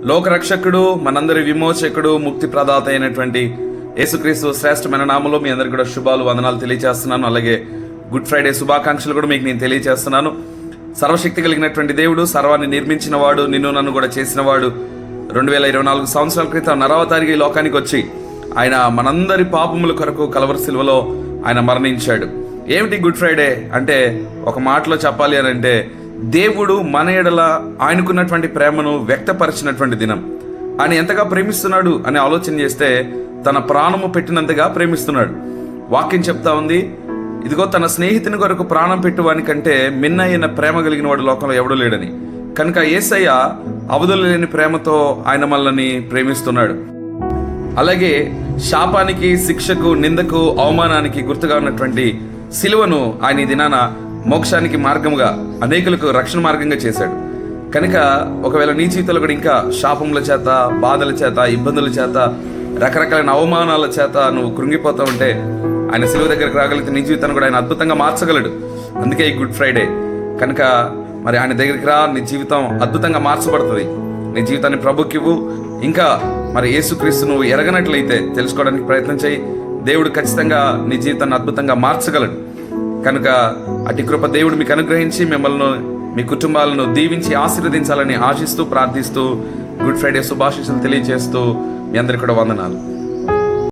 లోకరక్షకుడు, మనందరి విమోచకుడు, ముక్తి ప్రదాత అయినటువంటి యేసుక్రీస్తు శ్రేష్టమైన నామములో మీ అందరికీ కూడా శుభాలు, వందనాలు తెలియజేస్తున్నాను. అలాగే గుడ్ ఫ్రైడే శుభాకాంక్షలు కూడా మీకు నేను తెలియజేస్తున్నాను. సర్వశక్తి కలిగినటువంటి దేవుడు, సర్వాన్ని నిర్మించిన వాడు, నిన్ను నన్ను కూడా చేసిన వాడు, 2024 సంవత్సరాల క్రితం నరవతారిగా ఈ లోకానికి వచ్చి ఆయన మనందరి పాపముల కొరకు కలవరి సిలువలో ఆయన మరణించాడు. ఏమిటి గుడ్ ఫ్రైడే అంటే? ఒక మాటలో చెప్పాలి అని అంటే, దేవుడు మన ఎడల ఆయనకున్నటువంటి ప్రేమను వ్యక్తపరిచినటువంటి దినం. ఆయన ఎంతగా ప్రేమిస్తున్నాడు అని ఆలోచన చేస్తే తన ప్రాణము పెట్టినంతగా ప్రేమిస్తున్నాడు. వాక్యం చెప్తా ఉంది, ఇదిగో తన స్నేహితుని కొరకు ప్రాణం పెట్టువాని కంటే మిన్న అయిన ప్రేమ కలిగిన వాడు లోకంలో ఎవడూ లేడని. కనుక యేసయ్య అవధులు లేని ప్రేమతో ఆయన మనల్ని ప్రేమిస్తున్నాడు. అలాగే శాపానికి, శిక్షకు, నిందకు, అవమానానికి గుర్తుగా ఉన్నటువంటి సిలువను ఆయన ఈ దినాన మోక్షానికి మార్గముగా, అనేకులకు రక్షణ మార్గంగా చేశాడు. కనుక ఒకవేళ నీ జీవితంలో కూడా ఇంకా శాపముల చేత, బాధల చేత, ఇబ్బందుల చేత, రకరకాలైన అవమానాల చేత నువ్వు కృంగిపోతా ఉంటే ఆయన సిలువ దగ్గరకు రాగలిగితే నీ జీవితాన్ని కూడా ఆయన అద్భుతంగా మార్చగలడు. అందుకే ఈ గుడ్ ఫ్రైడే. కనుక మరి ఆయన దగ్గరికి రా, నీ జీవితం అద్భుతంగా మార్చబడుతుంది. నీ జీవితాన్ని ప్రభుకివ్వు. ఇంకా మరి యేసుక్రీస్తు నువ్వు ఎరగనట్లయితే తెలుసుకోవడానికి ప్రయత్నం చేయి. దేవుడు ఖచ్చితంగా నీ జీవితాన్ని అద్భుతంగా మార్చగలడు. కనుక అటు కృప దేవుడు మీకు అనుగ్రహించి మిమ్మల్ని, మీ కుటుంబాలను దీవించి ఆశీర్వదించాలని ఆశిస్తూ, ప్రార్థిస్తూ గుడ్ ఫ్రైడే శుభాశీస్సులు తెలియజేస్తూ మీ అందరికీ కూడా వందనాలు.